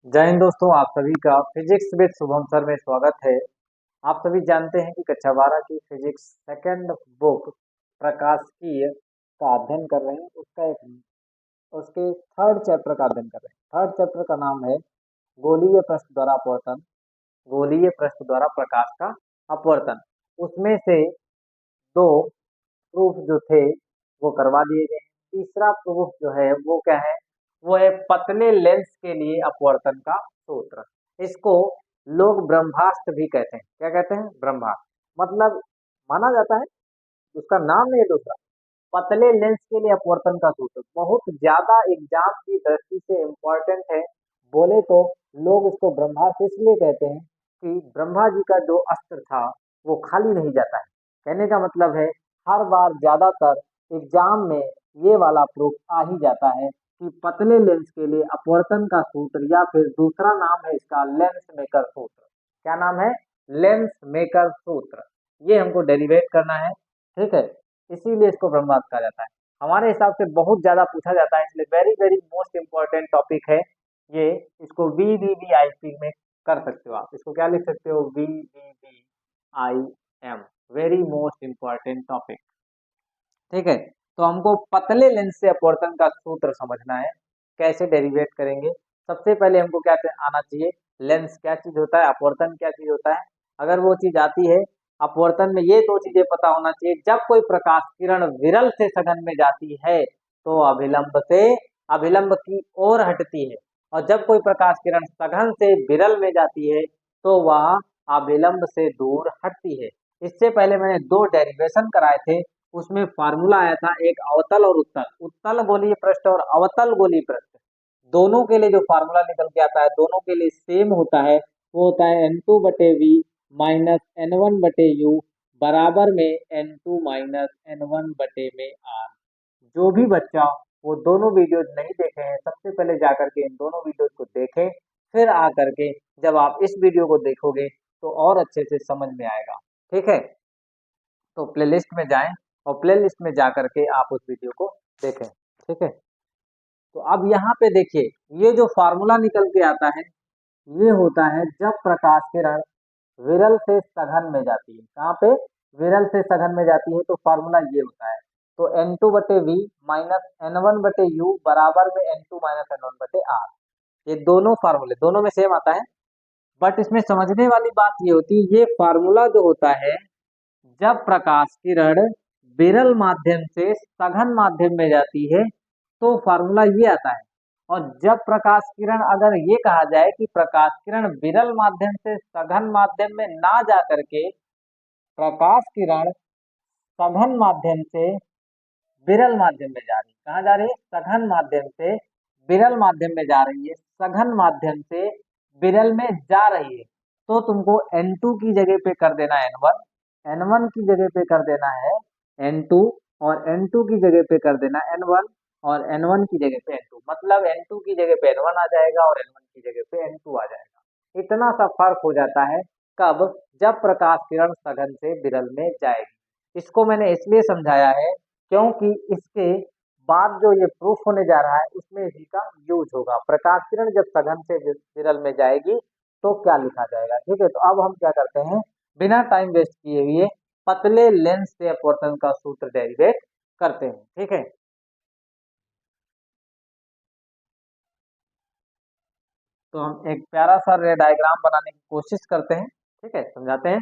जय हिंद दोस्तों, आप सभी का फिजिक्स विद शुभम सर में स्वागत है। आप सभी जानते हैं कि कक्षा 12 की फिजिक्स सेकंड बुक प्रकाशिकी का अध्ययन कर रहे हैं। उसके थर्ड चैप्टर का अध्ययन कर रहे हैं। थर्ड चैप्टर का नाम है गोलीय पृष्ठ द्वारा अपवर्तन, गोलीय पृष्ठ द्वारा प्रकाश का अपवर्तन। उसमें से दो प्रूफ जो थे वो करवा दिए गए हैं। तीसरा प्रूफ जो है वो क्या है, वो है पतले लेंस के लिए अपवर्तन का सूत्र। इसको लोग ब्रह्मास्त्र भी कहते हैं। क्या कहते हैं? ब्रह्मास्त्र। मतलब माना जाता है, उसका नाम नहीं है दूसरा, पतले लेंस के लिए अपवर्तन का सूत्र बहुत ज्यादा एग्जाम की दृष्टि से इम्पोर्टेंट है। बोले तो लोग इसको ब्रह्मास्त्र इसलिए कहते हैं कि ब्रह्मा जी का जो अस्त्र था वो खाली नहीं जाता है। कहने का मतलब है हर बार ज्यादातर एग्जाम में ये वाला प्रूफ आ ही जाता है कि पतले लेंस के लिए अपवर्तन का सूत्र, या फिर दूसरा नाम है इसका लेंस मेकर सूत्र। क्या नाम है? लेंस मेकर सूत्र। ये हमको डेरिवेट करना है, ठीक है। इसीलिए इसको ब्रह्मास्त्र कहा जाता है। हमारे हिसाब से बहुत ज्यादा पूछा जाता है, इसलिए very very most important topic है ये। इसको VVVIP में कर सकते हो आप। इसको क्या लिख सकते हो? VVVIM, very most important topic, ठीक है। तो हमको पतले लेंस से अपवर्तन का सूत्र समझना है। कैसे डेरिवेट करेंगे? सबसे पहले हमको क्या आना चाहिए, लेंस क्या चीज होता है, अपवर्तन क्या चीज होता है। अगर वो चीज आती है, अपवर्तन में ये दो चीजें पता होना चाहिए। जब कोई प्रकाश किरण विरल से सघन में जाती है तो अभिलंब से अभिलंब की ओर हटती है, और जब कोई प्रकाश किरण सघन से विरल में जाती है तो वह अभिलंब से दूर हटती है। इससे पहले मैंने दो डेरिवेशन कराए थे। उसमें फार्मूला आया था एक अवतल और उत्तल, उत्तल गोलीय पृष्ठ और अवतल गोलीय पृष्ठ, दोनों के लिए जो फार्मूला निकल के आता है दोनों के लिए सेम होता है। वो होता है N2/V माइनस N1/U बराबर में N2 माइनस N1/R। जो भी बच्चा वो दोनों वीडियोज नहीं देखे हैं, सबसे पहले जाकर के इन दोनों वीडियोज को देखें, फिर आकर के जब आप इस वीडियो को देखोगे तो और अच्छे से समझ में आएगा, ठीक है। तो प्लेलिस्ट में जाएं और प्लेलिस्ट में जाकर के आप उस वीडियो को देखें, ठीक है। तो अब यहाँ पे देखिए, ये जो फार्मूला निकल के आता है ये होता है जब प्रकाश किरण विरल से सघन में जाती है। कहाँ पे? विरल से सघन में जाती है, तो फार्मूला ये होता है। तो N2/V माइनस N1/U बराबर में N2 माइनस N1/R। ये दोनों फार्मूले दोनों में सेम आता है, बट इसमें समझने वाली बात ये होती है, ये फार्मूला जो होता है जब प्रकाश किरण विरल माध्यम से सघन माध्यम में जाती है तो फार्मूला ये आता है। और जब प्रकाश किरण, अगर ये कहा जाए कि प्रकाश किरण विरल माध्यम से सघन माध्यम में ना जा करके प्रकाश किरण सघन माध्यम से विरल माध्यम में जा रही है, कहाँ जा रही है? सघन माध्यम से विरल माध्यम में जा रही है, सघन माध्यम से विरल में जा रही है, तो तुमको N2 की जगह पे कर देना N1, N1 की जगह पे कर देना है N2, और N2 की जगह पे कर देना N1, और N1 की जगह पे N2। मतलब N2 की जगह पे N1 आ जाएगा और N1 की जगह पे N2 आ जाएगा। इतना सा फर्क हो जाता है। कब? जब प्रकाश किरण सघन से विरल में जाएगी। इसको मैंने इसलिए समझाया है क्योंकि इसके बाद जो ये प्रूफ होने जा रहा है उसमें इसी का यूज होगा। प्रकाश किरण जब सघन से विरल में जाएगी तो क्या लिखा जाएगा, ठीक है। तो अब हम क्या करते हैं, बिना टाइम वेस्ट किए हुए पतले लेंस से अपवर्तन का सूत्र डेरिवेट करते हैं, ठीक है। तो हम एक प्यारा सा रे डायग्राम बनाने की कोशिश करते हैं, ठीक है, समझाते हैं।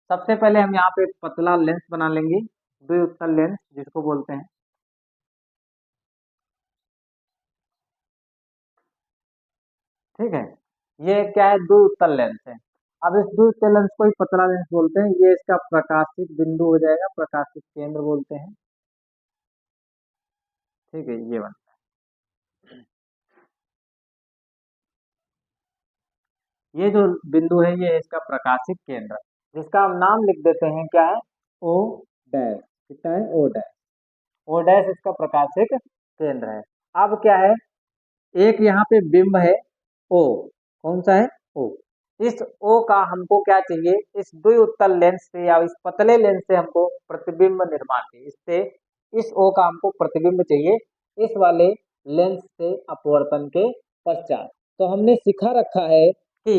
सबसे पहले हम यहाँ पे पतला लेंस बना लेंगे, द्विउत्तल लेंस जिसको बोलते हैं, ठीक है। ये क्या है? द्विउत्तल लेंस है। अब इस द्विउत्तल लेंस को ही पतला लेंस बोलते हैं। ये इसका प्रकाशिक बिंदु हो जाएगा, प्रकाशिक केंद्र बोलते हैं, ठीक है। ये बन, ये जो बिंदु है ये इसका प्रकाशिक केंद्र, जिसका हम नाम लिख देते हैं, क्या है? O dash. कितना है? O dash. ओ डैश इसका प्रकाशिक केंद्र है। अब क्या है, एक यहाँ पे बिंब है ओ, कौन सा है? ओ। इस ओ का हमको क्या चाहिए? इस द्विउत्तल लेंस से या इस पतले लेंस से हमको प्रतिबिंब निर्माण चाहिए। इससे इस ओ का हमको प्रतिबिंब चाहिए इस वाले लेंस से अपवर्तन के पश्चात। तो हमने सिखा रखा है कि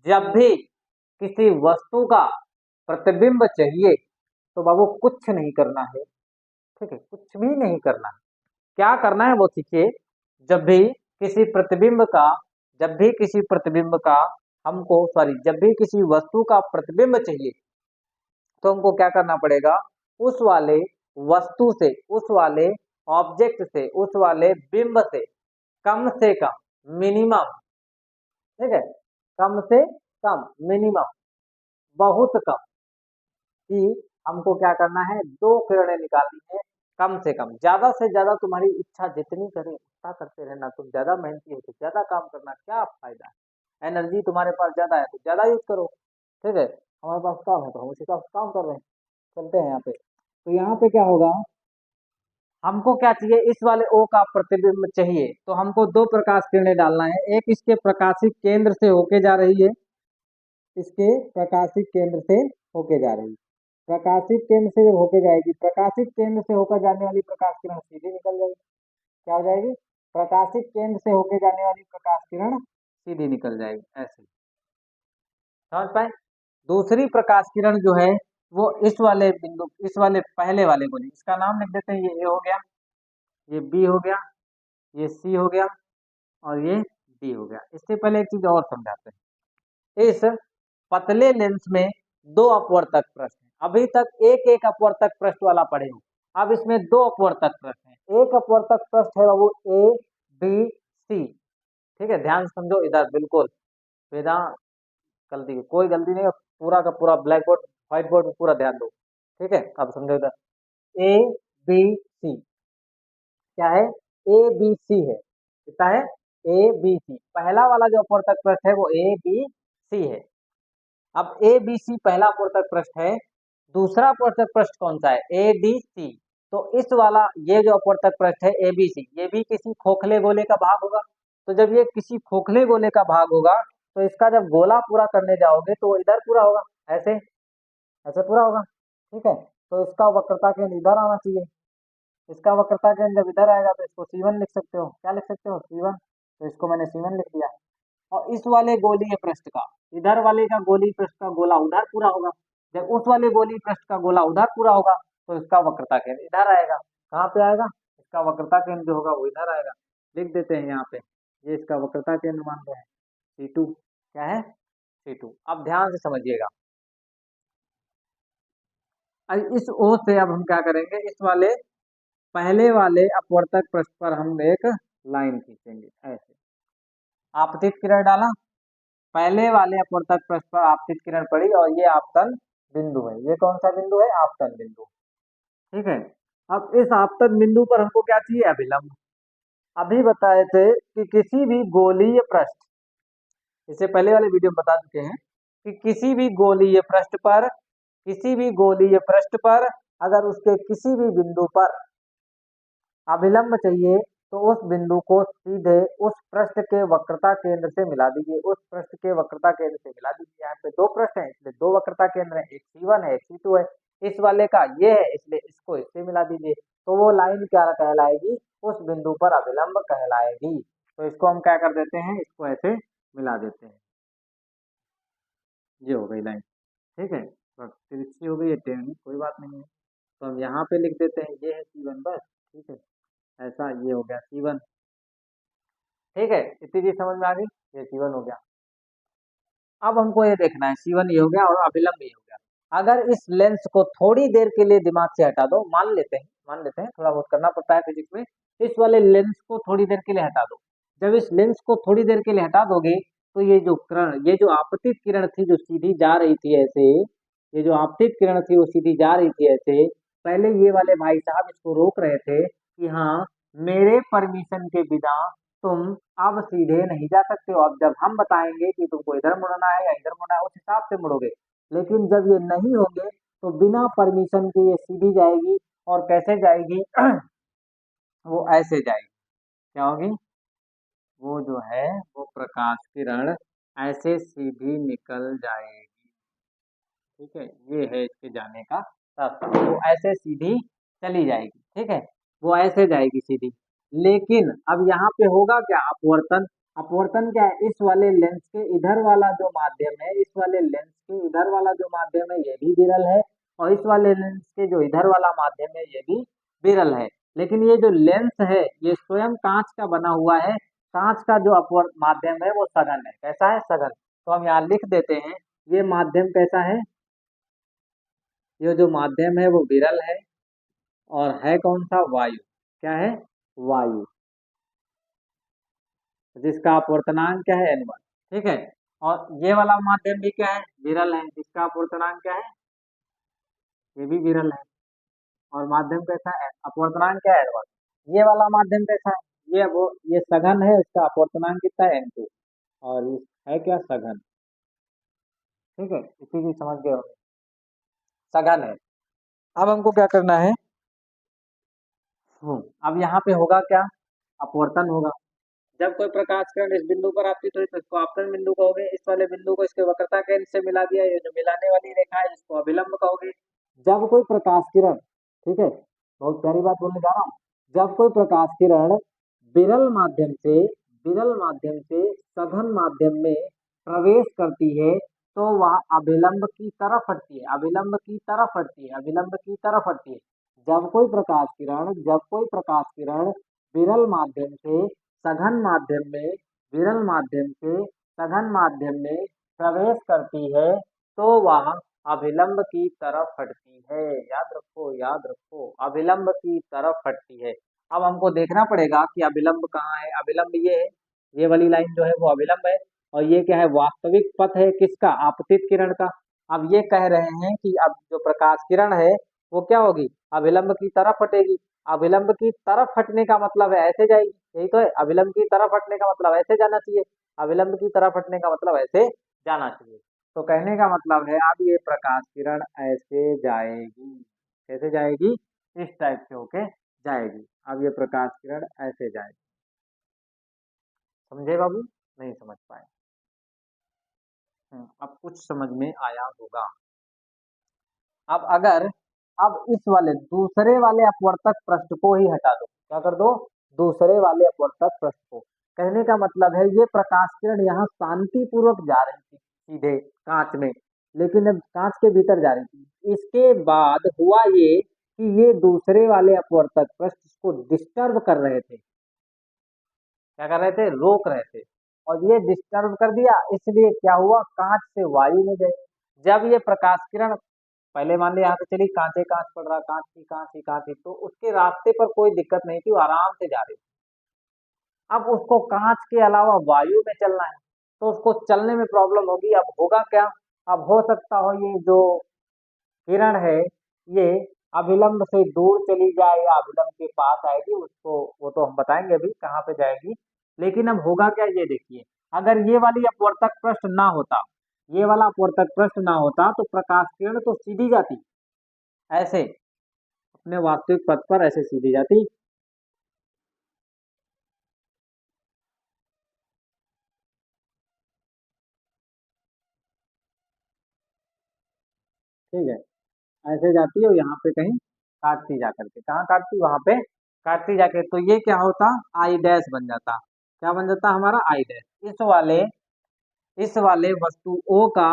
जब भी किसी वस्तु का प्रतिबिंब चाहिए तो बाबू कुछ नहीं करना है, ठीक है, कुछ भी नहीं करना है। क्या करना है वो सीखिए। जब भी किसी प्रतिबिंब का जब भी किसी प्रतिबिंब का हमको सॉरी जब भी किसी वस्तु का प्रतिबिंब चाहिए तो हमको क्या करना पड़ेगा, उस वाले वस्तु से, उस वाले ऑब्जेक्ट से, उस वाले बिंब से कम मिनिमम, ठीक है, कम से कम मिनिमम, बहुत कम, कि हमको क्या करना है, दो किरणें निकालनी है कम से कम। ज्यादा से ज्यादा तुम्हारी इच्छा जितनी करे उतना करते रहना, तुम ज्यादा मेहनती हो तो ज्यादा काम करना, क्या फायदा है। एनर्जी तुम्हारे पास ज्यादा है तो ज्यादा यूज करो, ठीक है। हमारे पास काम है तो हम उसी का काम कर रहे हैं। चलते हैं यहाँ पे, तो यहाँ पे क्या होगा, हमको क्या चाहिए, इस वाले ओ का प्रतिबिंब चाहिए तो हमको दो प्रकाश किरणें डालना है। एक इसके प्रकाशिक केंद्र से होके जा रही है, इसके प्रकाशिक केंद्र से होके जा रही है। प्रकाशिक केंद्र से जब होके जाएगी, प्रकाशिक केंद्र से होकर जाने वाली प्रकाश किरण सीधी निकल जाएगी। क्या हो जाएगी, प्रकाशिक केंद्र से होके जाने वाली प्रकाश किरण सीधी निकल जाएगी, ऐसे समझ पाए। दूसरी प्रकाश किरण जो है वो इस वाले बिंदु, इस वाले पहले वाले को, इसका नाम लिख देते हैं, ये ए हो गया, ये बी हो गया, ये सी हो गया और ये डी हो गया। इससे पहले एक चीज और समझाते हैं। इस पतले लेंस में दो अपवर्तक पृष्ठ हैं। अभी तक एक एक अपवर्तक पृष्ठ वाला पढ़े हो, अब इसमें दो अपवर्तक पृष्ठ हैं। एक अपवर्तक पृष्ठ है बाबू ए बी सी, ठीक है, ध्यान से समझो इधर, बिल्कुल बिना गलती, कोई गलती नहीं है, पूरा का पूरा ब्लैक बोर्ड व्हाइट बोर्ड में पूरा ध्यान दो, ठीक है। अब समझो इधर ए बी सी क्या है, ए बी सी है, कितना है, ए बी सी। पहला वाला जो अपवर्तक पृष्ठ है वो ए बी सी है। अब ए बी सी पहला अपवर्तक पृष्ठ है, दूसरा अपवर्तक पृष्ठ कौन सा है, ए डी सी। तो इस वाला ये जो अपवर्तक पृष्ठ है ए बी सी, ये भी किसी खोखले गोले का भाग होगा। तो जब ये किसी खोखले गोले का भाग होगा तो इसका जब गोला पूरा करने जाओगे तो वो इधर पूरा होगा, ऐसे ऐसे पूरा होगा, ठीक है। तो इसका वक्रता केंद्र इधर आना चाहिए। इसका वक्रता केंद्र जब इधर आएगा तो इसको C1 लिख सकते हो, क्या लिख सकते हो, C1। तो इसको मैंने C1 लिख दिया। और इस वाले गोलीय पृष्ठ का, इधर वाले का गोलीय पृष्ठ का गोला उधर पूरा होगा। जब उस वाले गोलीय पृष्ठ का गोला उधर पूरा होगा तो इसका वक्रता केंद्र इधर आएगा। कहाँ पे आएगा, इसका वक्रता केंद्र जो होगा वो इधर आएगा। लिख देते हैं यहाँ पे, ये इसका वक्रता केंद्र मान रहे हैं C2, क्या है C2। अब ध्यान से समझिएगा, इस ओ से अब हम क्या करेंगे, इस वाले पहले वाले अपवर्तक पृष्ठ पर हम एक लाइन खींचेंगे, ऐसे आपतित किरण डाला, पहले वाले अपवर्तक पृष्ठ पर आपतित किरण पड़ी और ये आपतन बिंदु है। ये कौन सा बिंदु है, आपतन बिंदु, ठीक है। अब इस आपतन बिंदु पर हमको क्या चाहिए, अभिलंब। अभी बताए थे कि किसी भी गोलीय पृष्ठ, इससे पहले वाले वीडियो में बता चुके हैं कि किसी भी गोलीय पृष्ठ पर, किसी भी गोलीय पृष्ठ पर अगर उसके किसी भी बिंदु पर अभिलंब चाहिए तो उस बिंदु को सीधे उस पृष्ठ के वक्रता केंद्र से मिला दीजिए, उस पृष्ठ के वक्रता केंद्र से मिला दीजिए। यहाँ पे दो पृष्ठ हैं इसलिए दो वक्रता केंद्र है, एक C1 है एक C2 है। इस वाले का ये है इसलिए इसको इससे मिला दीजिए, तो वो लाइन क्या कहलाएगी, उस बिंदु पर अभिलंब कहलाएगी। तो इसको हम क्या कर देते हैं, इसको ऐसे मिला देते हैं, ये हो गई लाइन, ठीक है। तो तिरछी हो गई है, टेढ़ी, कोई बात नहीं है। तो हम यहाँ पे लिख देते हैं ये है C1 बस, ठीक है, ऐसा ये हो गया C1, ठीक है। इतनी चीज समझ में आ गई, ये C1 हो गया। अब हमको ये देखना है C1 ये हो गया और अभिलंब ये हो गया। अगर इस लेंस को थोड़ी देर के लिए दिमाग से हटा दो, मान लेते हैं थोड़ा बहुत करना पड़ता है फिजिक्स में, इस वाले लेंस को थोड़ी देर के लिए हटा दो। जब इस लेंस को थोड़ी देर के लिए हटा दोगे तो ये जो आपतित किरण थी जो सीधी जा रही थी ऐसे, ये जो आपतित किरण थी वो सीधी जा रही थी ऐसे, पहले ये वाले भाई साहब इसको रोक रहे थे कि हाँ मेरे परमिशन के बिना तुम अब सीधे नहीं जा सकते हो। अब जब हम बताएंगे कि तुमको इधर मुड़ना है या इधर मुड़ना है उस हिसाब से मुड़ोगे, लेकिन जब ये नहीं होंगे तो बिना परमिशन के ये सीधी जाएगी। और कैसे जाएगी वो ऐसे जाएगी, क्या होगी, वो जो है वो प्रकाश किरण ऐसे सीधी निकल जाएगी, ठीक है। ये है इसके जाने का रास्ता, वो ऐसे सीधी चली जाएगी, ठीक है, वो ऐसे जाएगी सीधी। लेकिन अब यहाँ पे होगा क्या, अपवर्तन। अपवर्तन क्या है, इस वाले लेंस के इधर वाला जो माध्यम है, इस वाले लेंस के इधर वाला जो माध्यम है ये भी विरल है, और इस वाले लेंस के जो इधर वाला माध्यम है ये भी विरल है। लेकिन ये जो लेंस है ये स्वयं कांच का बना हुआ है, कांच का जो अपवर्त माध्यम है वो सघन है। कैसा है? सघन। तो हम यहाँ लिख देते हैं, ये माध्यम कैसा है, ये जो माध्यम है वो विरल है, और है कौन सा? वायु। क्या है? वायु, जिसका अपवर्तनांक क्या है? n1। ठीक है। और ये वाला माध्यम भी क्या है? विरल है, जिसका अपवर्तनांक क्या है? ये भी विरल है। और माध्यम कैसा है? अपवर्तनांक क्या है? n1। ये वाला माध्यम कैसा है? ये सघन है, इसका अपवर्तनांक कितना है? n2। और ये है क्या? सघन। ठीक है, इसी की समझ गए होंगे, सघन है। अब हमको क्या करना है? अब यहाँ पे होगा क्या? अपवर्तन होगा। जब कोई प्रकाश किरण इस बिंदु पर आपतित हुई तो इसको आपतन बिंदु कहोगे, इस वाले बिंदु को इसके वक्रता केंद्र से मिला दिया, ये जो मिलाने वाली रेखा है इसको अभिलंब कहोगे। जब कोई प्रकाश किरण, ठीक है, बहुत प्यारी बात बोलने जा रहा हूँ, जब कोई प्रकाश किरण विरल माध्यम से सघन माध्यम में प्रवेश करती है तो वह अभिलंब की तरफ हटती है, अभिलंब की तरफ हटती है, अभिलंब की तरफ हटती है। जब कोई प्रकाश किरण विरल माध्यम से सघन माध्यम में विरल माध्यम से सघन माध्यम में प्रवेश करती है तो वह अभिलंब की तरफ हटती है। याद रखो, याद रखो, अभिलंब की तरफ हटती है। अब हमको देखना पड़ेगा कि अभिलंब कहाँ है। अभिलंब ये है, ये वाली लाइन जो है वो अभिलंब है, और ये क्या है? वास्तविक पथ है किसका? आपतित किरण का। अब ये कह रहे हैं कि अब जो प्रकाश किरण है वो क्या होगी? अभिलंब की तरफ हटेगी। अभिलंब की तरफ हटने का मतलब है ऐसे जाएगी, यही तो है। अभिलंब की तरफ हटने का मतलब ऐसे जाना चाहिए, अभिलंब की तरफ हटने का मतलब ऐसे जाना चाहिए। तो कहने का मतलब है अब ये प्रकाश किरण ऐसे जाएगी, कैसे जाएगी? इस टाइप से होके जाएगी। अब ये प्रकाश किरण ऐसे जाएगी। समझे बाबू? नहीं समझ पाए? अब कुछ समझ में आया होगा। अब अगर अब इस वाले दूसरे वाले अपवर्तक पृष्ठ को ही हटा दो, क्या कर दो? दूसरे वाले अपवर्तक पृष्ठ को। कहने का मतलब है ये प्रकाश किरण यहाँ शांति पूर्वक जा रही थी सीधे कांच में, लेकिन अब कांच के भीतर जा रही थी। इसके बाद हुआ ये कि ये दूसरे वाले अपवर्तक पृष्ठ को डिस्टर्ब कर रहे थे। क्या कर रहे थे? रोक रहे थे। और ये डिस्टर्ब कर दिया, इसलिए क्या हुआ? कांच से वायु में गई। जब ये प्रकाश किरण पहले मान लिया यहाँ पे चली, कांचे कांच पड़ रहा, कांच ही, तो उसके रास्ते पर कोई दिक्कत नहीं थी, वो आराम से जा रही थी। अब उसको कांच के अलावा वायु में चलना है, तो उसको चलने में प्रॉब्लम होगी। अब होगा क्या? अब हो सकता हो ये जो किरण है ये अभिलंब से दूर चली जाए या अभिलंब के पास आएगी, उसको वो तो हम बताएंगे अभी कहाँ पे जाएगी। लेकिन अब होगा क्या? ये देखिए, अगर ये वाली अपवर्तक पृष्ठ ना होता, ये वाला अपवर्तक पृष्ठ ना होता तो प्रकाश किरण तो सीधी जाती, ऐसे अपने वास्तविक पथ पर ऐसे सीधी जाती। ठीक है, ऐसे जाती है और यहाँ पे कहीं काटती जा करके, कहाँ काटती? वहां पे काटती जाके, तो ये क्या होता? आई डैश बन जाता। क्या बन जाता हमारा? I dash. इस वाले वस्तु O का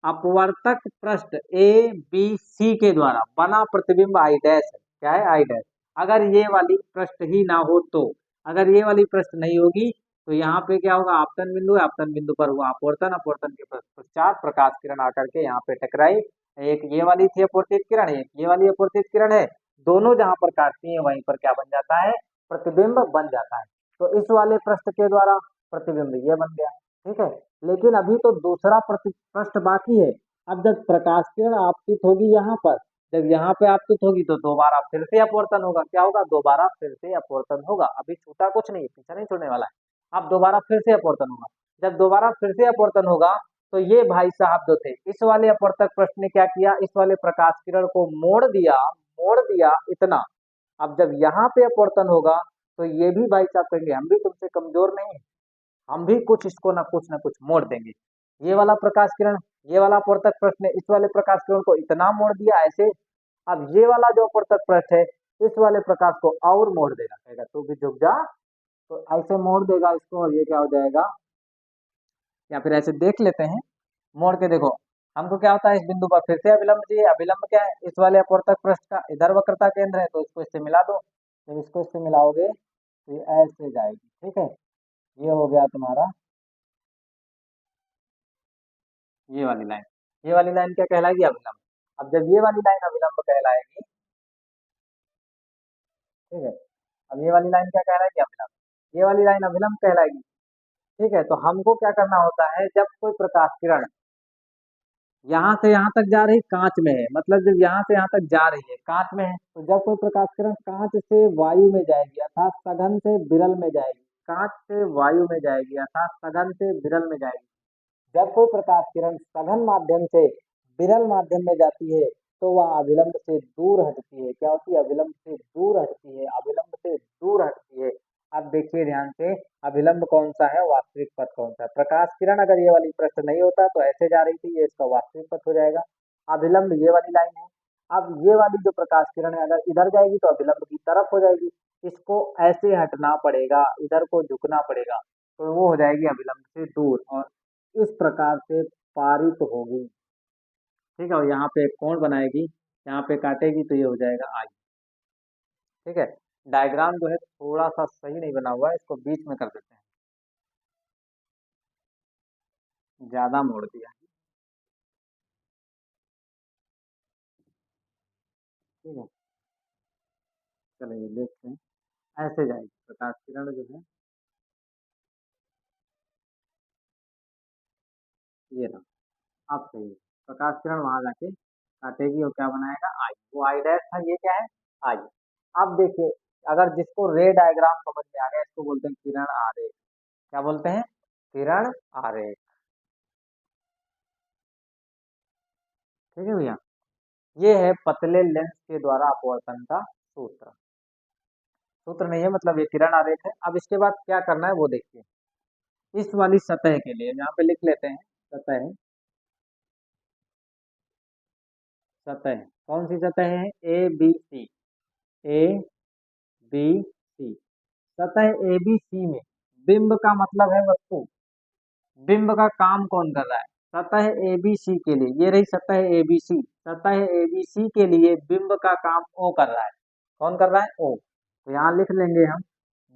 अपवर्तक पृष्ठ ए बी सी के द्वारा बना प्रतिबिंब आई डैश है। क्या है? I dash. अगर ये वाली पृष्ठ ही ना हो तो, अगर ये वाली पृष्ठ नहीं होगी तो यहाँ पे क्या होगा? आपतन बिंदु है, आपतन बिंदु पर हुआ अपवर्तन, अपवर्तन के पश्चात प्रकाश किरण आकर के यहाँ पे टकराई। एक ये वाली थी अपवर्तित किरण, एक ये वाली अपवर्तित किरण है, दोनों जहां पर काटती हैं वहीं पर क्या बन जाता है? प्रतिबिंब बन जाता है। तो इस वाले पृष्ठ के द्वारा प्रतिबिंब ये बन गया। ठीक है, लेकिन अभी तो दूसरा पृष्ठ बाकी है। अब जब प्रकाश किरण आपतित होगी यहाँ पर, जब यहाँ पे आपतित होगी तो दोबारा फिर से अपवर्तन होगा। क्या होगा? दोबारा फिर से अपवर्तन होगा। अभी छूटा कुछ नहीं, पीछा नहीं छोड़ने वाला है। अब दोबारा फिर से अपवर्तन होगा। जब दोबारा फिर से अपवर्तन होगा तो ये भाई साहब जो थे, इस वाले अपवर्तक पृष्ठ ने क्या किया? इस वाले प्रकाश किरण को मोड़ दिया इतना। अब जब यहाँ पे अपवर्तन होगा तो ये भी भाई साहब कहेंगे हम भी तुमसे कमजोर नहीं है, हम भी कुछ इसको ना कुछ मोड़ देंगे। ये वाला प्रकाश किरण, ये वाला अपवर्तक पृष्ठ ने इस वाले प्रकाश किरण को इतना मोड़ दिया ऐसे। अब ये वाला जो अपवर्तक पृष्ठ है इस वाले प्रकाश को और मोड़ देगा, कहेगा तू भी झुक जा, तो ऐसे मोड़ देगा इसको और ये क्या हो जाएगा, या फिर ऐसे देख लेते हैं, मोड़ के देखो हमको क्या होता है, इस बिंदु पर फिर से अभिलंब चाहिए। अभिलंब क्या है, इस वाले अपवर्तक पृष्ठ का इधर वक्रता केंद्र है, तो इसको इससे मिला दो। जब इसको इससे मिलाओगे तो ये ऐसे जाएगी, ठीक है। ये हो गया तुम्हारा ये वाली लाइन। ये वाली लाइन क्या कहलाएगी, अभिलंब। अब जब ये वाली लाइन अभिलंब कहलाएगी, ठीक है, अब ये वाली लाइन क्या कहलाएगी, अभिलंब। ये वाली लाइन अभिलंब कहलाएगी, ठीक है। तो हमको क्या करना होता है, जब कोई प्रकाश किरण यहाँ से यहाँ तक जा रही कांच में है, मतलब जब यहाँ से यहाँ तक जा रही है कांच में है, तो जब कोई प्रकाश किरण कांच से वायु में जाएगी अर्थात सघन से विरल में जाएगी, कांच से वायु में जाएगी अर्थात सघन से विरल में जाएगी। जब कोई प्रकाश किरण सघन माध्यम से विरल माध्यम में जाती है तो वह अभिलंब से दूर हटती है। क्या होती है, अभिलंब से दूर हटती है, अभिलंब से दूर हटती है। अब देखिए ध्यान से, अभिलंब कौन सा है, वास्तविक पथ कौन सा है। प्रकाश किरण अगर ये वाली पृष्ठ नहीं होता तो ऐसे जा रही थी, ये इसका वास्तविक पथ हो जाएगा। अभिलंब ये वाली लाइन है। अब ये वाली जो प्रकाश किरण है अगर इधर जाएगी तो अभिलंब की तरफ हो जाएगी, इसको ऐसे हटना पड़ेगा, इधर को झुकना पड़ेगा, तो वो हो जाएगी अभिलंब से दूर, और इस प्रकार से पारित होगी, ठीक है। और यहाँ पे एक कोण बनाएगी, यहाँ पे काटेगी तो ये हो जाएगा आई, ठीक है। डायग्राम जो है थोड़ा सा सही नहीं बना हुआ है, इसको बीच में कर देते हैं, ज्यादा मोड़ दिया, ठीक है। चलिए देखते हैं, ऐसे जाएगी प्रकाश किरण जो है, ये रहा। अब सही है, प्रकाश किरण वहां जाके काटेगी और क्या बनाएगा, आई। वो आई डैश था, ये क्या है, आई। अब देखिए, अगर जिसको रे डायग्राम समझ में आ गया, इसको बोलते हैं किरण आरेख। क्या बोलते हैं, किरण आरेख, ठीक है भैया। ये है पतले लेंस के द्वारा अपवर्तन का सूत्र। सूत्र नहीं है, मतलब ये किरण आरेख है। अब इसके बाद क्या करना है वो देखिए। इस वाली सतह के लिए यहाँ पे लिख लेते हैं, सतह, सतह कौन सी सतह है, A B C, A B C. सतह ए बी सी में बिंब का मतलब है वस्तु, बिंब का काम कौन कर रहा है, सतह ए बी सी के लिए, ये रही सतह ए बी सी, सतह ए बी सी के लिए बिंब का काम ओ कर रहा है। कौन कर रहा है, ओ। तो यहाँ लिख लेंगे हम,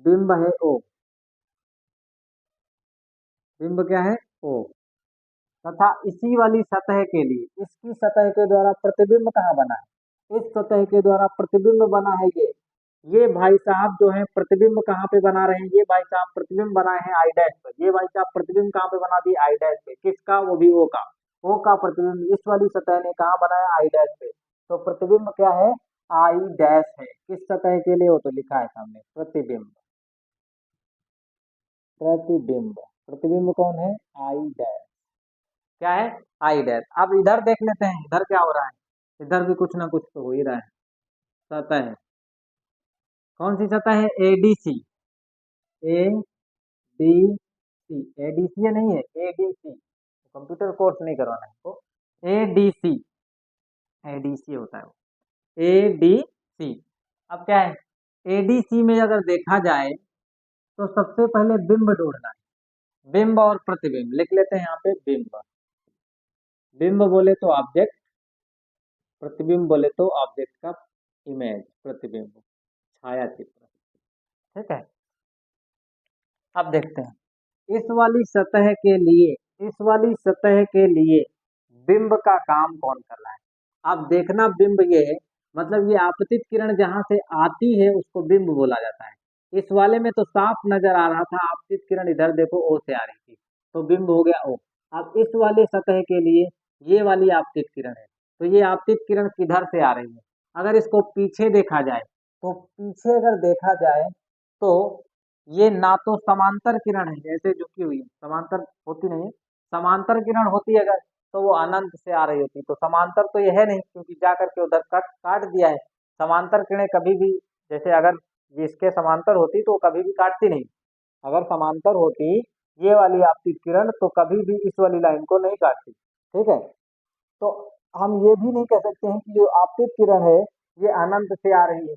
बिंब है ओ, बिंब क्या है, ओ। तथा इसी वाली सतह के लिए, इसकी सतह के द्वारा प्रतिबिंब कहाँ बना है, इस सतह के द्वारा प्रतिबिंब बना है ये भाई साहब जो है प्रतिबिंब कहाँ पे बना रहे हैं, ये भाई साहब प्रतिबिंब बनाए हैं आई डैश पे। ये भाई साहब प्रतिबिंब कहाँ पे बना दिए, आई डैश पे। किसका, वो भी ओ का। ओ का प्रतिबिंब इस वाली सतह ने कहाँ बनाया, आई डैश पे। तो प्रतिबिंब क्या है, आई डैश है। किस सतह के लिए, वो तो लिखा है सामने, प्रतिबिंब, प्रतिबिंब, प्रतिबिंब कौन है, आई डैश, क्या है, आई डैश। अब इधर देख लेते हैं, इधर क्या हो रहा है, इधर भी कुछ ना कुछ तो हो ही रहा है। सतह है, कौन सी सतह है, ADC, A D C, ADC नहीं है, एडीसी। कंप्यूटर कोर्स नहीं करवाना है आपको, एडीसी, एडीसी होता है वो, एडीसी। अब क्या है, एडीसी में अगर देखा जाए तो सबसे पहले बिंब ढूंढना है, बिंब और प्रतिबिंब लिख लेते हैं यहाँ पे, बिंब, बिंब बोले तो ऑब्जेक्ट, प्रतिबिंब बोले तो ऑब्जेक्ट का इमेज, प्रतिबिंब, छाया चित्र, ठीक है। अब देखते हैं, इस वाली सतह के लिए, इस वाली सतह के लिए बिंब का काम कौन कर रहा है। अब देखना, बिंब ये है, मतलब ये आपतित किरण जहां से आती है उसको बिंब बोला जाता है। इस वाले में तो साफ नजर आ रहा था, आपतित किरण इधर देखो ओ से आ रही थी, तो बिंब हो गया ओ। अब इस वाले सतह के लिए ये वाली आपतित किरण है, तो ये आपतित किरण किधर से आ रही है, अगर इसको पीछे देखा जाए, तो पीछे अगर देखा जाए तो ये ना तो समांतर किरण है, जैसे झुकी हुई है, समांतर होती नहीं है, समांतर किरण होती है अगर तो वो अनंत से आ रही होती, तो समांतर तो ये है नहीं, क्योंकि जा करके उधर कट काट दिया है। समांतर किरणें कभी भी, जैसे अगर इसके समांतर होती तो वो कभी भी काटती नहीं, अगर समांतर होती ये वाली आपतित किरण तो कभी भी इस वाली लाइन को नहीं काटती, ठीक है। तो हम ये भी नहीं कह सकते हैं कि जो आपतित किरण है ये अनंत से आ रही है,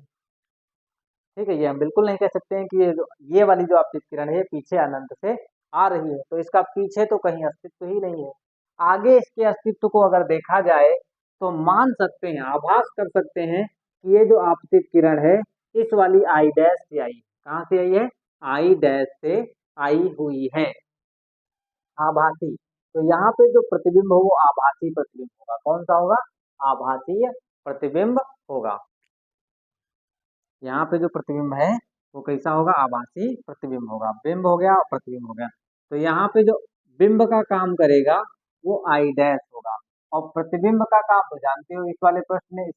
ठीक है, ये हम बिल्कुल नहीं कह सकते हैं कि ये वाली जो आपतित किरण है पीछे अनंत से आ रही है, तो इसका पीछे तो कहीं अस्तित्व ही नहीं है। आगे इसके अस्तित्व को अगर देखा जाए तो मान सकते हैं, आभास कर सकते हैं कि ये जो आपतित किरण है इस वाली आई डैश से आई, कहाँ से आई है, आई डैश से आई हुई है, आभासी। तो यहाँ पे जो प्रतिबिंब हो वो आभासी प्रतिबिंब होगा, कौन सा होगा, आभासीय प्रतिबिंब होगा। यहाँ पे जो प्रतिबिंब है वो कैसा होगा, आभासी प्रतिबिंब होगा, बिंब हो गया और प्रतिबिंब हो गया। तो यहाँ पे जो बिंब का काम करेगा वो आई डैश होगा, और प्रतिबिंब का काम तो जानते हो इस वाले प्रश्न में।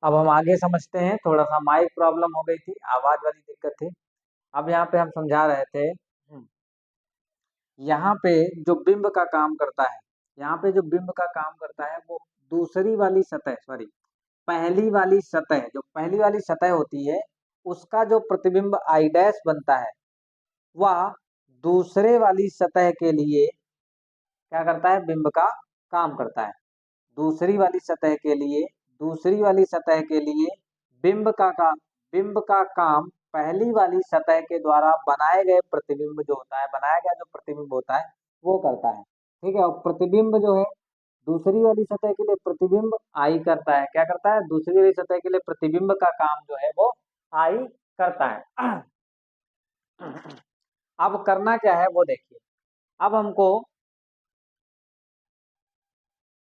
अब हम आगे समझते हैं, थोड़ा सा माइक प्रॉब्लम हो गई थी, आवाज वाली दिक्कत थी। अब यहाँ पे हम समझा रहे थे, यहाँ पे जो बिंब का काम करता है, यहाँ पे जो बिंब का काम करता है वो दूसरी वाली सतह, सॉरी पहली वाली सतह, जो पहली वाली सतह होती है उसका जो प्रतिबिंब आई डैश बनता है वह दूसरे वाली सतह के लिए क्या करता है, बिंब का काम करता है। दूसरी वाली सतह के लिए, दूसरी वाली सतह के लिए बिंब का काम पहली वाली सतह के द्वारा बनाए गए प्रतिबिंब जो होता है, बनाया गया जो प्रतिबिंब होता है वो करता है। ठीक है, और प्रतिबिंब जो है दूसरी वाली सतह के लिए प्रतिबिंब आई करता है, क्या करता है, दूसरी वाली सतह के लिए प्रतिबिंब का काम जो है वो आई करता है। अब करना क्या है वो देखिए, अब हमको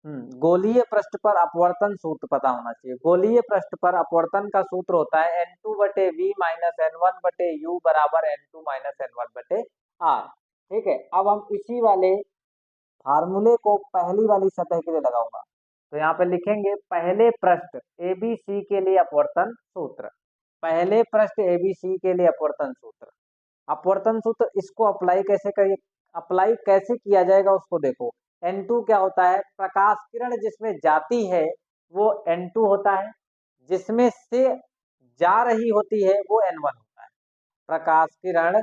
गोलीय पृष्ठ पर अपवर्तन सूत्र पता होना चाहिए। गोलीय पृष्ठ पर अपवर्तन का सूत्र होता है N2 बटे V माइनस N1 बटे U बराबर N2 माइनस N1 बटे R। ठीक है, अब हम इसी वाले फार्मूले को पहली वाली सतह के लिए लगाऊंगा, तो यहाँ पे लिखेंगे पहले पृष्ठ ABC के लिए अपवर्तन सूत्र, पहले पृष्ठ ABC के लिए अपवर्तन सूत्र। अपवर्तन सूत्र इसको अप्लाई कैसे करिए, अप्लाई कैसे किया जाएगा उसको देखो। N2 क्या होता है, प्रकाश किरण जिसमें जाती है वो N2 होता है, जिसमें से जा रही होती है वो N1 होता है। प्रकाश किरण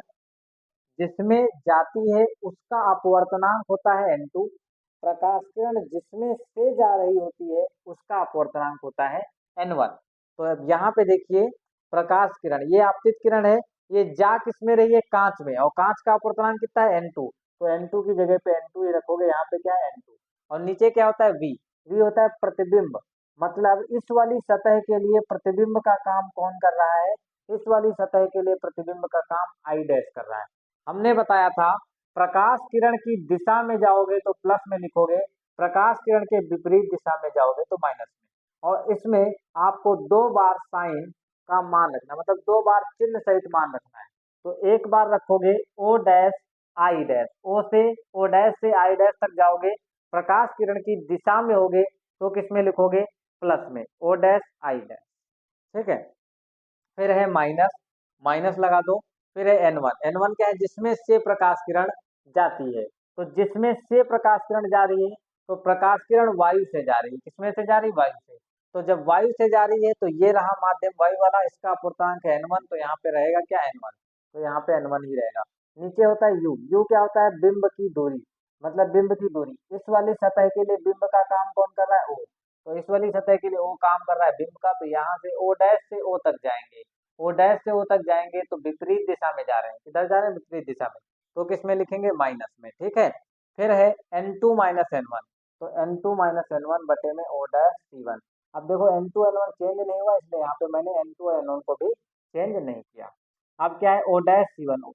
जिसमें जाती है उसका अपवर्तनांक होता है N2, प्रकाश किरण जिसमें से जा रही होती है उसका अपवर्तनांक होता है N1। तो अब यहाँ पे देखिए, प्रकाश किरण ये आपतित किरण है, ये जा किसमें रही है, कांच में, और कांच का अपवर्तनांक कितना है N2, तो N2 की जगह पे N2 ही रखोगे, यहाँ पे क्या है N2, और नीचे क्या होता है V, V होता है प्रतिबिंब, मतलब इस वाली सतह के लिए प्रतिबिंब का काम कौन कर रहा है, इस वाली सतह के लिए प्रतिबिंब का काम आई डैश कर रहा है। हमने बताया था प्रकाश किरण की दिशा में जाओगे तो प्लस में लिखोगे, प्रकाश किरण के विपरीत दिशा में जाओगे तो माइनस में, और इसमें आपको 2 बार साइन का मान रखना, मतलब 2 बार चिन्ह सहित मान रखना है। तो एक बार रखोगे O dash I dash, O dash से आई डैश तक जाओगे, प्रकाश किरण की दिशा में होगे तो किसमें लिखोगे, प्लस में, ओ डैश आई डैश। ठीक है, फिर है माइनस, माइनस लगा दो, फिर है N1, N1 क्या है, जिसमें से प्रकाश किरण जाती है, तो जिसमें से प्रकाश किरण जा रही है तो प्रकाश किरण वायु से जा रही है, किसमें से जा रही है, वायु से। तो जब वायु से जा रही है तो ये रहा माध्यम वायु वाला, इसका अपूर्णांक है N1, तो यहाँ पे रहेगा क्या, N1, तो यहाँ पे N1 ही रहेगा। नीचे होता है U, U क्या होता है, बिंब की दूरी, मतलब बिंब की दूरी, इस वाली सतह के लिए बिंब का काम कौन कर रहा है, O, तो इस वाली सतह के लिए O काम कर रहा है बिंब का, तो यहाँ से O डैश से O तक जाएंगे, O डैश से O तक जाएंगे तो विपरीत दिशा में जा रहे हैं, किधर जा रहे हैं, विपरीत दिशा में, तो किसमें लिखेंगे, माइनस में। ठीक है, फिर है N2 माइनस N1, तो N2 माइनस N1 बटे में O डैश C1। अब देखो N2 N1 चेंज नहीं हुआ, इसलिए यहाँ पे मैंने N2 और N1 को भी चेंज नहीं किया। अब क्या है, O डैश C1,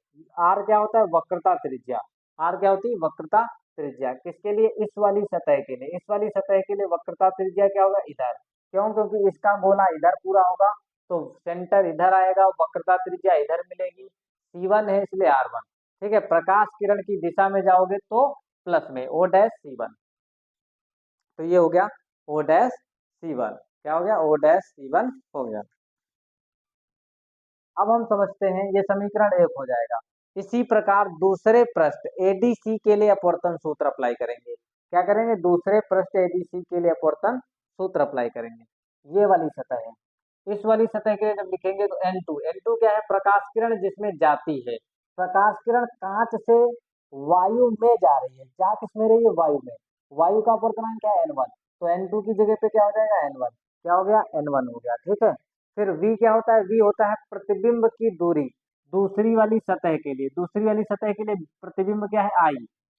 R क्या होता है, वक्रता त्रिज्या, R क्या होती है, वक्रता त्रिज्या, किसके लिए, इस वाली सतह के लिए, इस वाली सतह के लिए वक्रता त्रिज्या क्या होगा, इधर, क्यों, क्योंकि इसका गोला इधर पूरा होगा तो सेंटर इधर आएगा, वक्रता त्रिज्या इधर मिलेगी, C1 है इसलिए R1। ठीक है, प्रकाश किरण की दिशा में जाओगे तो प्लस में, O डैश C1, तो ये हो गया O डैश C1, क्या हो गया, O डैश C1 हो गया। अब हम समझते हैं, ये समीकरण 1 हो जाएगा। इसी प्रकार दूसरे पृष्ठ एडीसी के लिए अपवर्तन सूत्र अप्लाई करेंगे, क्या करेंगे, दूसरे पृष्ठ एडीसी के लिए अपवर्तन सूत्र अप्लाई करेंगे। ये वाली सतह है, इस वाली सतह के लिए जब लिखेंगे तो N2, N2 क्या है, प्रकाश किरण जिसमें जाती है, प्रकाश किरण कांच से वायु में जा रही है, जा किसमें रही है, वायु में, वायु का अपवर्तनांक क्या है, N1, तो N2 की जगह पे क्या हो जाएगा, N1, क्या हो गया, n1 हो गया। ठीक है, फिर v क्या होता है, v होता है प्रतिबिंब की दूरी दूसरी वाली सतह के लिए। दूसरी वाली सतह के लिए प्रतिबिंब क्या है, i।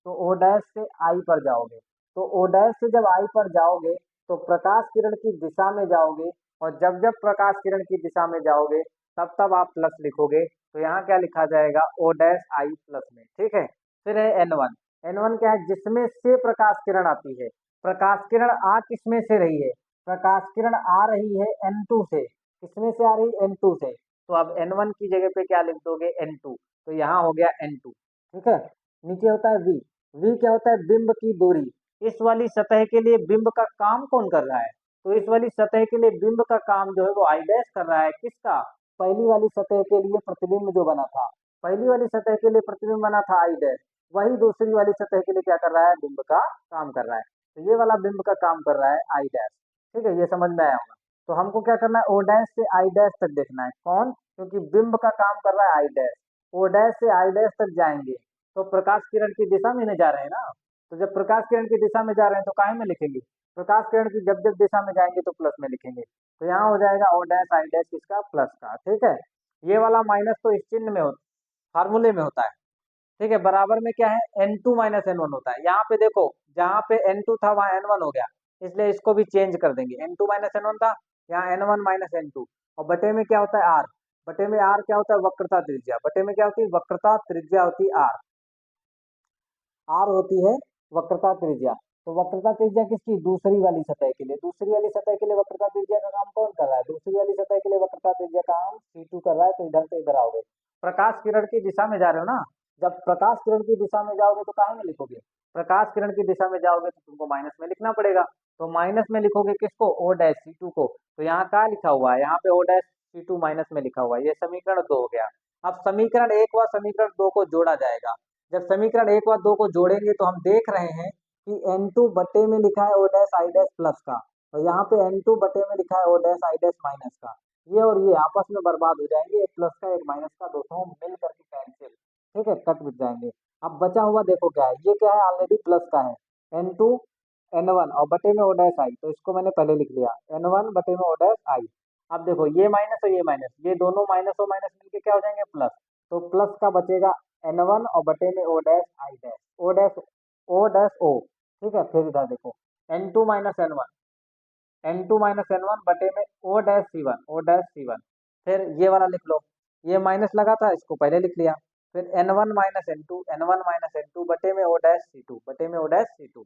तो o डैश से i पर जाओगे, तो o डैश से जब i पर जाओगे तो प्रकाश किरण की दिशा में जाओगे, और जब जब प्रकाश किरण की दिशा में जाओगे तब तब आप प्लस लिखोगे। तो यहाँ क्या लिखा जाएगा, o डैश i प्लस में। ठीक है, फिर है n1। n1 क्या है, जिसमें से प्रकाश किरण आती है। प्रकाश किरण आ किसमें से रही है, प्रकाश किरण आ रही है n2 से। किसमें से आ रही है, n2 से। तो अब n1 की जगह पे क्या लिख दोगे, n2। तो यहाँ हो गया n2। ठीक है, नीचे होता है v। v क्या होता है, बिंब की दूरी। इस वाली सतह के लिए बिंब का काम कौन कर रहा है, तो इस वाली सतह के लिए बिंब का काम जो है वो i डैश कर रहा है। किसका, पहली वाली सतह के लिए प्रतिबिंब जो बना था, पहली वाली सतह के लिए प्रतिबिंब बना था i डैश, वही दूसरी वाली सतह के लिए क्या कर रहा है, बिंब का काम कर रहा है। तो ये वाला बिंब का काम कर रहा है आई डैश। ठीक है, ये समझ में आया होगा। तो हमको क्या करना है, ओ डैश से आई डैश तक देखना है। कौन, क्योंकि बिंब का काम कर रहा है आई डैश। ओ डैश से आई डैश तक जाएंगे तो प्रकाश किरण की दिशा में नहीं जा रहे हैं ना। तो जब प्रकाश किरण की दिशा में जा रहे हैं तो काहे में लिखेंगे, प्रकाश किरण की जब जब दिशा में जाएंगे तो प्लस में लिखेंगे। तो यहाँ हो जाएगा ओ डैश आई डैश किसका, प्लस का। ठीक है, ये वाला माइनस तो इस चिन्ह में होता, फार्मूले में होता है। ठीक है, बराबर में क्या है, n2 माइनस एन वन होता है। यहाँ पे देखो, जहाँ पे n2 था वहाँ n1 हो गया, इसलिए इसको भी चेंज कर देंगे। n2 माइनस एन वन था, यहाँ n1 माइनस n2। और बटे में क्या होता है, r। बटे में r क्या होता है, वक्रता त्रिज्या। बटे में क्या होती है, वक्रता त्रिज्या होती है r। r होती है वक्रता त्रिज्या। तो वक्रता त्रिज्या किसकी, दूसरी वाली सतह के लिए। दूसरी वाली सतह के लिए वक्रता त्रिज्या का काम कौन कर रहा है, दूसरी वाली सतह के लिए वक्रता त्रिज्या का काम c2 कर रहा है। तो इधर से इधर आओगे, प्रकाश किरण की दिशा में जा रहे हो ना। जब प्रकाश किरण की दिशा में जाओगे तो काहे में लिखोगे, प्रकाश किरण की दिशा में जाओगे तो तुमको माइनस में लिखना पड़ेगा। तो माइनस में लिखोगे किसको, ओ डैश c2 को। तो यहाँ क्या लिखा हुआ है, यहाँ पे ओ डैश c2 माइनस में लिखा हुआ है। ये समीकरण 2 हो गया। अब समीकरण 1 व समीकरण 2 को जोड़ा जाएगा। जब समीकरण 1 व 2 को जोड़ेंगे तो हम देख रहे हैं कि n2 बटे में लिखा है O dash I dash plus का, और यहाँ पे n2 बटे में लिखा है O dash I dash minus का। ये और ये आपस में बर्बाद हो जाएंगे, एक प्लस का एक माइनस का, दोनों मिल करके कैंसिल। ठीक है, कट मिट जाएंगे। अब बचा हुआ देखो क्या है, ये क्या है, ऑलरेडी प्लस का है। n2 n1 और बटे में ओ डैश आई, तो इसको मैंने पहले लिख लिया, n1 बटे में ओ डैश आई। अब देखो ये माइनस और ये माइनस, ये दोनों माइनस और माइनस मिलके क्या हो जाएंगे, प्लस। तो प्लस का बचेगा n1 और बटे में O dash I dash, O dash O dash O. ठीक है, फिर इधर देखो n2 minus n one, n2 minus n1 बटे में O dash c1, O dash c1। फिर ये वाला लिख लो, ये माइनस लगा था इसको पहले लिख लिया। फिर n1 minus n2, n1 minus n2 बटे में ओ डैश c2, बटे में ओ डैश c2।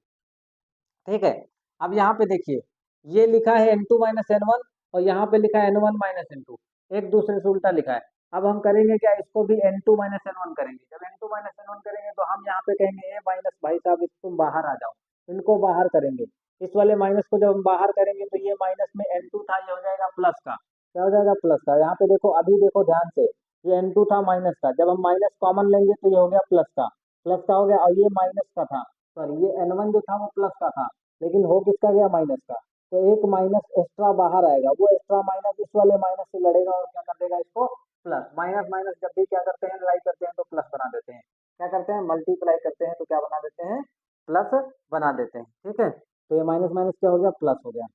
ठीक है, अब यहाँ पे देखिए, ये लिखा है n2 माइनस एन वन, और यहाँ पे लिखा है n1 माइनस n2, एक दूसरे से उल्टा लिखा है। अब हम करेंगे क्या, इसको भी n2 माइनस एन वन करेंगे। जब n2 माइनस एन वन करेंगे तो हम यहाँ पे कहेंगे ए माइनस, भाई साहब तुम बाहर आ जाओ, इनको बाहर करेंगे। इस वाले माइनस को जब हम बाहर करेंगे तो ये माइनस में n2 था, ये हो जाएगा प्लस का। क्या हो जाएगा, प्लस का। यहाँ पे देखो, अभी देखो ध्यान से, ये n2 था माइनस का, जब हम माइनस कॉमन लेंगे तो ये हो गया प्लस का, प्लस का हो गया। और ये माइनस का था, सॉरी ये n1 जो था वो प्लस का था, लेकिन हो किसका गया, माइनस का। तो एक माइनस एक्स्ट्रा बाहर आएगा, वो एक्स्ट्रा माइनस इस वाले माइनस से लड़ेगा और क्या कर देगा इसको, प्लस। माइनस माइनस जब भी क्या करते हैं, लड़ाई करते हैं तो प्लस बना देते हैं। क्या करते हैं, मल्टीप्लाई करते हैं तो क्या बना देते हैं, प्लस बना देते हैं। ठीक है, तो ये माइनस माइनस क्या हो गया, प्लस हो गया।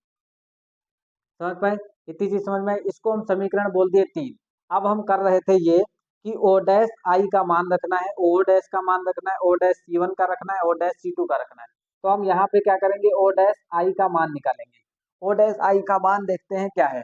समझ पाए, इतनी चीज समझ में आई। इसको हम समीकरण बोल दिए 3। अब हम कर रहे थे ये कि ओ डैश आई का मान रखना है, ओ डैश का मान रखना है, ओ डैश c1 का रखना है, ओ डैश c2 का रखना है। तो हम यहाँ पे क्या करेंगे, ओ डैश आई का मान निकालेंगे। ओ डैश आई का मान देखते हैं क्या है,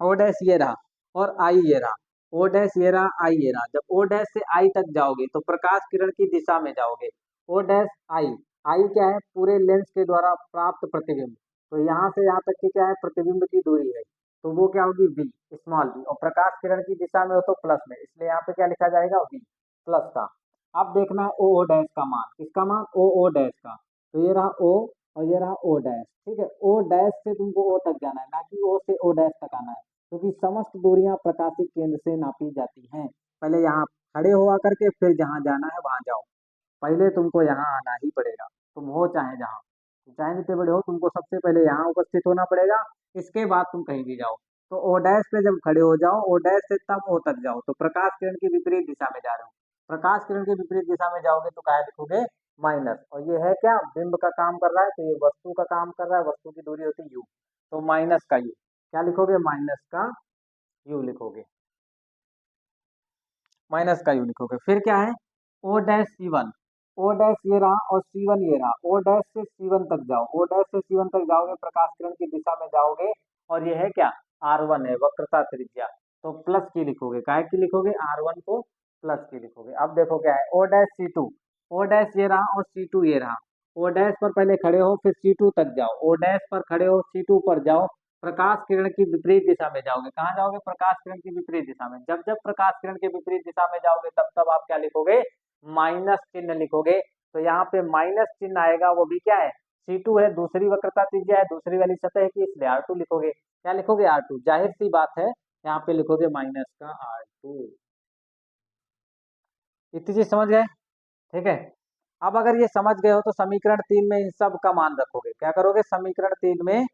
ओ डैश ये रहा और आई ये रहा, ओ डैश ये रहा, आई ये रहा। जब ओ डैश से आई तक जाओगे तो प्रकाश किरण की दिशा में जाओगे। ओ डैश आई, आई क्या है, पूरे लेंस के द्वारा प्राप्त प्रतिबिंब। तो यहाँ से यहाँ तक की क्या है, प्रतिबिंब की दूरी है। तो वो क्या होगी, v, स्मॉल v। और प्रकाश किरण की दिशा में हो तो प्लस में, इसलिए यहाँ पे क्या लिखा जाएगा, v प्लस का। अब देखना है ओ ओ डैश का मान, किसका मान, ओ ओ डैश का। तो ये रहा o और ये रहा o डैश। ठीक है, o डैश से तुमको o तक जाना है, ना कि o से o डैश तक आना है, क्योंकि समस्त दूरियां प्रकाशिक केंद्र से नापी जाती हैं। पहले यहाँ खड़े हुआ करके फिर जहाँ जाना है वहां जाओ। पहले तुमको यहाँ आना ही पड़ेगा, तुम हो चाहे जहाँ, चाहे जितने बड़े हो, तुमको सबसे पहले यहाँ उपस्थित होना पड़ेगा। इसके बाद तुम कहीं भी जाओ। तो ओ डैश पे जब खड़े हो जाओ, ओ डैश से तब ओ तक जाओ, तो प्रकाश किरण की विपरीत दिशा में जा रहे हो। प्रकाश किरण की विपरीत दिशा में जाओगे तो क्या लिखोगे, माइनस। और ये है क्या, बिंब का काम कर रहा है, तो ये वस्तु का काम कर रहा है, वस्तु की दूरी होती है u। तो माइनस का यू, क्या लिखोगे, माइनस का यू लिखोगे, माइनस का यू लिखोगे। फिर क्या है, ओ डैश सी वन, ओ डैश ये रहा और सी वन ये रहा, ओ डैश से सी वन तक जाओ, ओ डैश से सी वन तक जाओगे, प्रकाश किरण की दिशा में जाओगे, और ये है क्या, आर वन है, वक्रता त्रिज्या, तो प्लस की लिखोगे, काहे की लिखोगे, आर वन को प्लस की लिखोगे। अब देखो क्या है, O dash C two, O dash ये रहा और सी टू ये रहा, ओ डैश पर पहले खड़े हो, फिर सी टू तक जाओ, ओ डैश पर खड़े हो, सी टू पर जाओ, प्रकाश किरण की विपरीत दिशा में जाओगे, कहाँ जाओगे, प्रकाश किरण की विपरीत दिशा में, जब जब प्रकाश किरण के विपरीत दिशा में जाओगे तब तब आप क्या लिखोगे, माइनस चिन्ह लिखोगे। तो यहाँ पे माइनस चिन्ह आएगा, वो भी क्या है, C2 है, दूसरी वक्रता त्रिज्या है, दूसरी वाली सतह की, इसलिए R2 लिखोगे, क्या लिखोगे, R2, जाहिर सी बात है यहाँ पे लिखोगे माइनस का R2। इतनी चीज समझ गए, ठीक है। अब अगर ये समझ गए हो तो समीकरण 3 में इन सब का मान रखोगे, क्या करोगे, समीकरण 3 में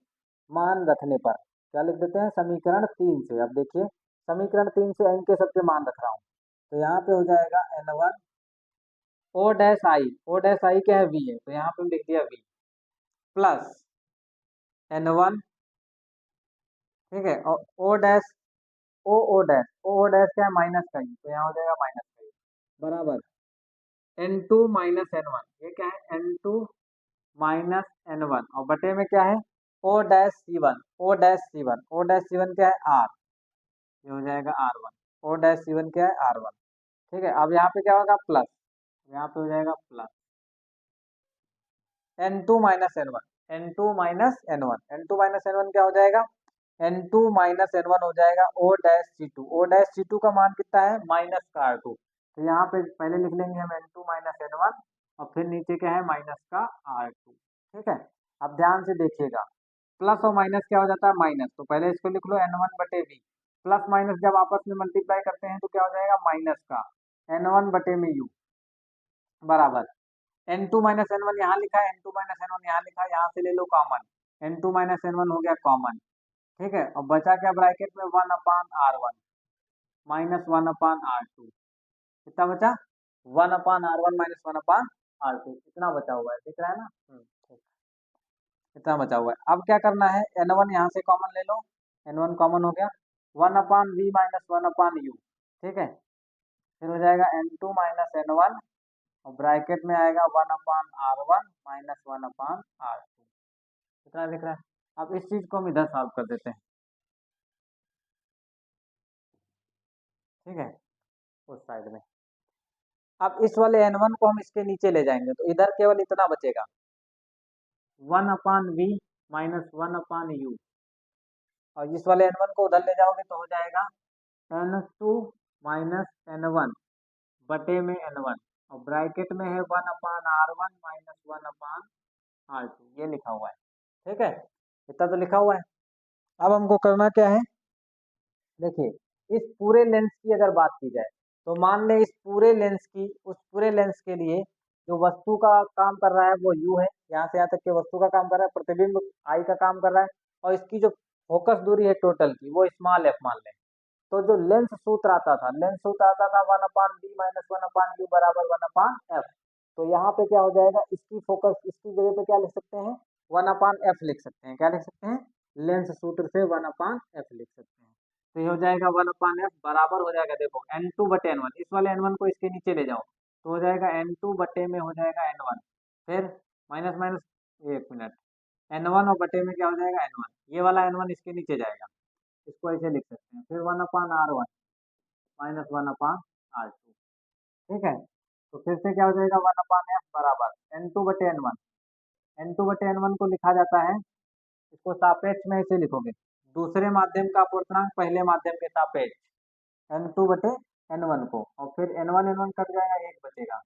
मान रखने पर क्या लिख देते हैं, समीकरण 3 से, अब देखिए समीकरण 3 से इनके सबके मान रख रहा हूँ, तो यहाँ पे हो जाएगा N1 ओ डैश आई, ओ डैश आई क्या है, V है, तो यहाँ पे लिख दिया V प्लस N1, ठीक है, और O dash, O dash, O dash क्या है, माइनस का ही, तो यहाँ हो जाएगा माइनस का ही, बराबर N2 माइनस N1, ये क्या है, N2 माइनस N1, और बटे में क्या है, ओ डैश सी वन, ओ डैश सी वन, ओ डैश सी वन क्या है, R, ये हो जाएगा R1, ओ डैश सी वन क्या है, R1, ठीक है। अब यहाँ पे क्या होगा, प्लस, यहाँ पे हो जाएगा plus N2 minus N1, N2 minus N1, N2 minus N1 क्या हो जाएगा, N2 माइनस N1 हो जाएगा O dash C2, O dash C2 का मान कितना है, माइनस का R2, तो यहाँ पे पहले लिख लेंगे हम N2 माइनस N1, और फिर नीचे क्या है, माइनस का R2, ठीक है। अब ध्यान से देखिएगा, प्लस और माइनस क्या हो जाता है, माइनस, तो पहले इसको लिख लो N1 बटे V, प्लस माइनस जब आपस में मल्टीप्लाई करते हैं तो क्या हो जाएगा, माइनस का N1 बटे में U, बराबर N2 माइनस एन वन यहाँ लिखा है, N2 माइनस एन वन यहाँ लिखा है, यहाँ से ले लो common, N2 minus n one हो गया कॉमन, ठीक है, और बचा क्या ब्रैकेट में, 1/R1 माइनस 1/R2, कितना बचा, 1/R1 माइनस 1/R2, इतना बचा हुआ है, दिख रहा है ना, ठीक, इतना बचा हुआ है। अब क्या करना है, N1 यहाँ से कॉमन ले लो, N1 कॉमन हो गया, 1/V माइनस 1/U, ठीक है, फिर हो जाएगा N2 माइनस N1, और ब्रैकेट में आएगा 1/R1 माइनस 1/R2, कितना दिख रहा है। अब इस चीज को हम इधर सॉल्व कर देते हैं, ठीक है, उस साइड में। अब इस वाले N1 को हम इसके नीचे ले जाएंगे, तो इधर केवल इतना बचेगा, 1/V माइनस 1/U, और इस वाले N1 को उधर ले जाओगे तो हो जाएगा N2 माइनस N1 बटे में N1, और ब्रैकेट में है 1/R1 माइनस 1/R2, ये लिखा हुआ है, ठीक है, इतना तो लिखा हुआ है। अब हमको करना क्या है, देखिए इस पूरे लेंस की अगर बात की जाए, तो मान लें इस पूरे लेंस की, उस पूरे लेंस के लिए जो वस्तु का काम कर रहा है वो यू है, यहाँ से यहाँ तक के वस्तु का काम कर रहा है, प्रतिबिंब आई का काम कर रहा है, और इसकी जो फोकस दूरी है टोटल की वो स्मॉल एफ मान लें, तो जो लेंस सूत्र आता था, लेंस सूत्र आता था 1/B माइनस 1/U बराबर 1/F, तो यहाँ पे क्या हो जाएगा, इसकी फोकस, इसकी जगह पे क्या लिख सकते हैं, 1/F लिख सकते हैं, क्या लिख सकते हैं, लेंस सूत्र से 1/F लिख सकते हैं, तो ये हो जाएगा 1/F बराबर हो जाएगा, देखो N2 बटे N1, इस वाले N1 को इसके नीचे ले जाओ, तो हो जाएगा N2 बटे में हो जाएगा N1, फिर माइनस माइनस, एक मिनट, N1 और बटे में क्या हो जाएगा N1, ये वाला N1 इसके नीचे जाएगा, इसको ऐसे लिख सकते हैं, फिर 1/R1 माइनस 1/R2, ठीक है, तो फिर से क्या हो जाएगा, 1/F बराबर N2 बटे N1, N2 बटे N1 को लिखा जाता है, इसको सापेक्ष में ऐसे लिखोगे, दूसरे माध्यम का अपूर्णांक पहले माध्यम के सापेक्ष, N2 बटे N1 को, और फिर N1 N1 कट जाएगा, एक बचेगा,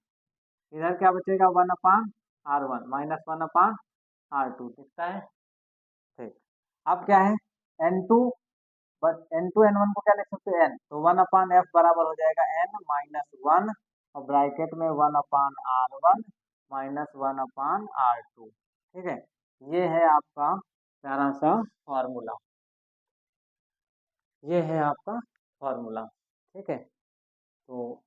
इधर क्या बचेगा, 1/R1 माइनस 1/R2, दिखता है, ठीक। अब क्या है, N2 बट N2 N1 को क्या लिख सकते हैं, N, तो 1/F बराबर हो जाएगा N माइनस 1, और ब्रैकेट में 1/R1 माइनस 1/R2, ठीक है, ये है आपका प्यारा सा फॉर्मूला, ये है आपका फॉर्मूला, ठीक है, तो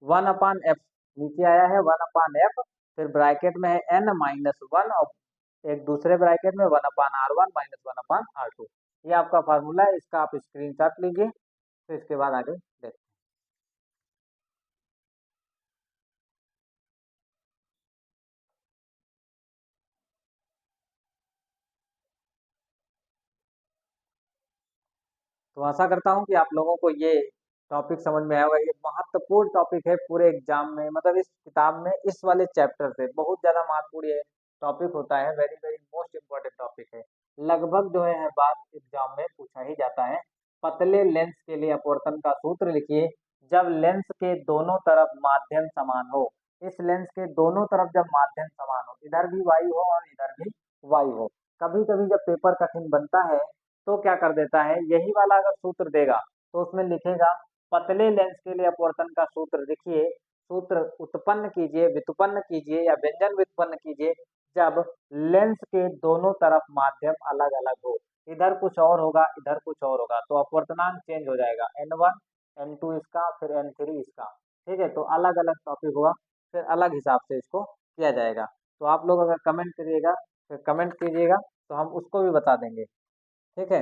1/F नीचे आया है, 1/F, फिर ब्रैकेट में है N माइनस 1, और एक दूसरे ब्रैकेट में 1/r1 माइनस 1/r2। ये आपका फार्मूला है, इसका आप स्क्रीनशॉट लीजिए, फिर इसके बाद आगे देखते हैं। तो आशा करता हूँ कि आप लोगों को ये टॉपिक समझ में आया होगा। ये महत्वपूर्ण टॉपिक है पूरे एग्जाम में, मतलब इस किताब में इस वाले चैप्टर से बहुत ज़्यादा महत्वपूर्ण ये टॉपिक होता है। Very very most important topic है। लगभग जो है बात एग्जाम में पूछा ही जाता है। पतले लेंस के लिए अपवर्तन का सूत्र लिखिए। जब लेंस के दोनों तरफ माध्यम समान हो, इस लेंस के दोनों तरफ जब माध्यम समान हो, इधर भी वायु हो और इधर भी वायु हो। कभी कभी जब पेपर कठिन बनता है तो क्या कर देता है, यही वाला अगर सूत्र देगा तो उसमें लिखेगा पतले लेंस के लिए अपवर्तन का सूत्र लिखिए। सूत्र उत्पन्न कीजिए, व्युत्पन्न कीजिए या व्यंजन व्युत्पन्न कीजिए जब लेंस के दोनों तरफ माध्यम अलग अलग हो। इधर कुछ और होगा, इधर कुछ और होगा, तो अपवर्तनांक चेंज हो जाएगा। n1 n2 इसका, फिर n3 इसका। ठीक है, तो अलग अलग टॉपिक होगा, फिर अलग हिसाब से इसको किया जाएगा। तो आप लोग अगर कमेंट करिएगा, फिर कमेंट कीजिएगा तो हम उसको भी बता देंगे। ठीक है,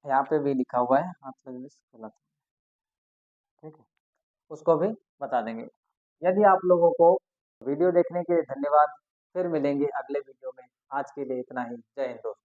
यहाँ पे भी लिखा हुआ है हाथ लगने से गलत। ठीक है, उसको भी बता देंगे। यदि आप लोगों को वीडियो देखने के लिए धन्यवाद। फिर मिलेंगे अगले वीडियो में। आज के लिए इतना ही। जय हिंद दोस्तों।